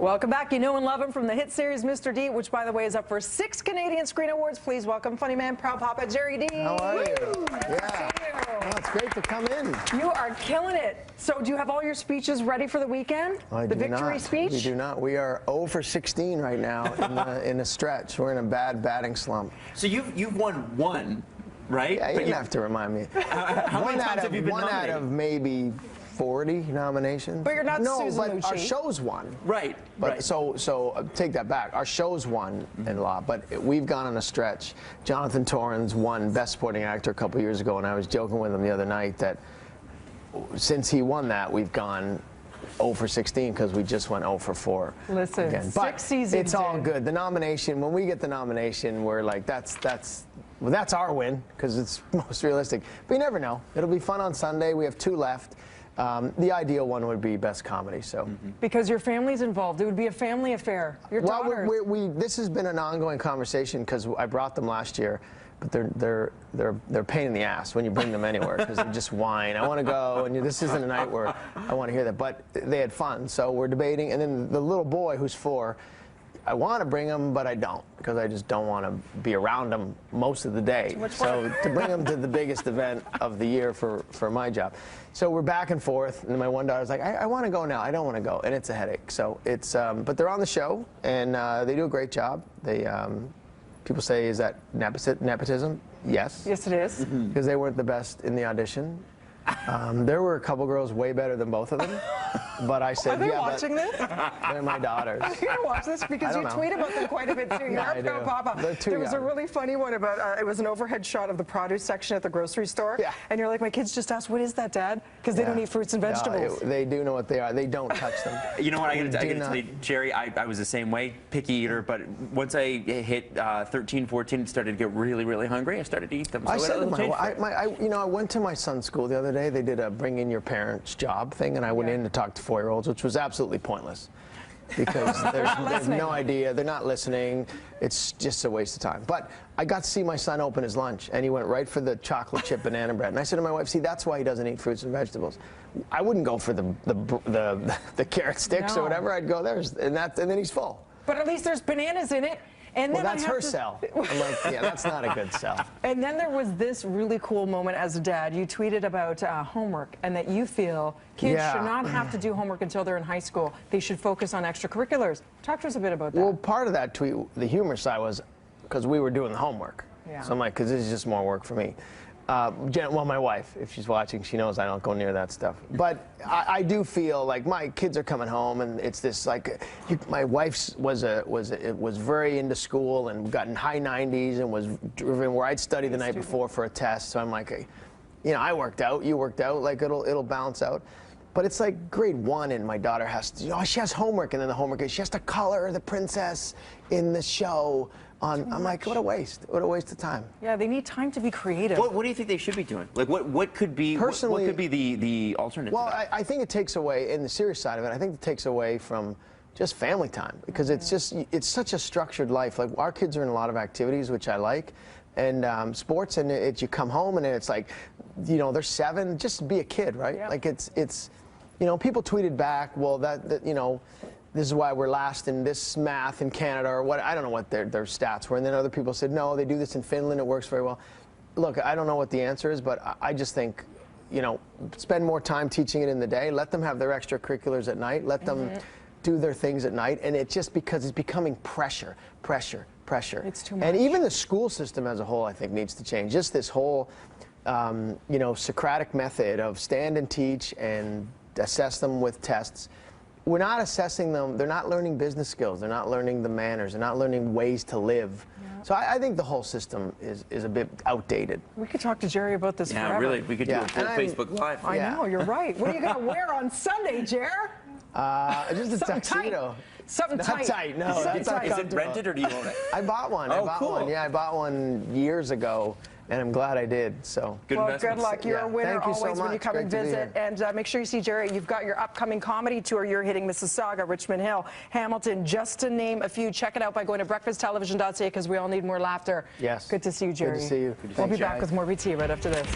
Welcome back. You know and love him from the hit series Mr.D, which, by the way, is up for 6 Canadian Screen Awards. Please welcome funny man, proud papa, Gerry Dee. How are you? Yeah. Oh, it's great to come in. You are killing it. So do you have all your speeches ready for the weekend? I the do victory not. speech? We do not. We are 0 for 16 right now in a stretch. We're in a bad batting slump. So you've won one, right? Yeah, you didn't have to remind me. How many times have you been one nominated? out of maybe 40 nominations. But you're not Susan but Lucci. our show's won. Right. But right. so take that back. Our show's won in law, but we've gone on a stretch. Jonathan Torrens won Best Supporting Actor a couple years ago, and I was joking with him the other night that since he won that, we've gone 0 for 16 because we just went 0 for 4. Listen, again. 6 seasons. It's all good. The nomination, when we get the nomination, we're like, that's our win because it's most realistic. But you never know. It'll be fun on Sunday. We have 2 left. The ideal one would be Best Comedy. So because your family's involved, it would be a family affair. Your daughters. Well, this has been an ongoing conversation because I brought them last year, but they're a pain in the ass when you bring them anywhere because they just whine. I want to go, and this isn't a night where I want to hear that. But they had fun, so we're debating. And then the little boy who's 4. I want to bring him, but I don't, because I just don't want to be around him most of the day. So to bring him to the biggest event of the year for my job. So we're back and forth, and my one daughter's like, I want to go now. I don't want to go, and it's a headache. So it's, but they're on the show, and they do a great job. They, people say, is that nepotism? Yes. Yes, it is. Because they weren't the best in the audition. There were a couple girls way better than both of them, but I said, Are they yeah, watching this? they're my daughters. Are you gonna watch this because you tweet about them quite a bit too. You're I do. Papa. They're too There was a young. really funny one about it was an overhead shot of the produce section at the grocery store, Yeah. and you're like, my kids just asked, what is that, Dad? Because they don't eat fruits and vegetables. No, they do know what they are. They don't touch them. You know what, I gotta Do tell you, Gerry, I was the same way, picky eater, but once I hit 13, 14, and started to get really, really hungry, I started to eat them. So I said to change for it. I went to my son's school the other day. They did a bring in your parents job thing, and I went in to talk to 4-year-olds, which was absolutely pointless because there's no idea. They're not listening. It's just a waste of time. But I got to see my son open his lunch, and he went right for the chocolate chip banana bread. And I said to my wife, see, that's why he doesn't eat fruits and vegetables. I wouldn't go for the carrot sticks or whatever. I'd go there, and then he's full. But at least there's bananas in it. And Well, then that's her sell. I'm like, yeah, that's not a good sell. And then there was this really cool moment as a dad. You tweeted about homework and that you feel kids should not have to do homework until they're in high school. They should focus on extracurriculars. Talk to us a bit about that. Well, part of that tweet, the humor side was because we were doing the homework. Yeah. So I'm like, because this is just more work for me. Well, my wife, if she's watching, she knows I don't go near that stuff. But I do feel like my kids are coming home, and it's this like, my wife's was very into school and got in high 90s and was driven where I'd study the night before for a test. So I'm like, you know, I worked out, you worked out, like it'll balance out. But it's like grade 1, and my daughter has to, she has homework, and then the homework is she has to color the princess in the show. I'm like, what a waste of time. Yeah, they need time to be creative. What do you think they should be doing? Like, what could be Personally, what could be the alternative? Well, I think it takes away, in the serious side of it, I think it takes away from just family time because it's such a structured life. Like, our kids are in a lot of activities, which I like, and sports, and you come home and it's like, you know, they're 7, just be a kid, right? Yeah. Like it's, you know, people tweeted back, well, that you know, this is why we're last in this math in Canada, or what, I don't know what their stats were. And then other people said, no, they do this in Finland, it works very well. Look, I don't know what the answer is, but I just think, you know, spend more time teaching it in the day, let them have their extracurriculars at night, let them do their things at night, and it's just because it's becoming pressure. It's too much. And even the school system as a whole, I think, needs to change. Just this whole, you know, Socratic method of stand and teach and assess them with tests. We're not assessing them. They're not learning business skills. They're not learning the manners. They're not learning ways to live. Yeah. So I think the whole system is a bit outdated. We could talk to Gerry about this forever. Yeah, really. We could do a full Facebook Live. I know, you're right. What are you going to wear on Sunday, Jer? Just a tuxedo. Something not tight. tight. No, Something tight. Is it rented or do you own it? I bought one. Oh, I bought cool. one. Yeah, I bought one years ago, and I'm glad I did. So good Good luck. You're a winner Thank you so always when you much. come Great and to be visit. here. And make sure you see Gerry. You've got your upcoming comedy tour. You're hitting Mississauga, Richmond Hill, Hamilton, just to name a few. Check it out by going to breakfasttelevision.ca because we all need more laughter. Yes. Good to see you, Gerry. Good to see you. We'll be back with more BT right after this.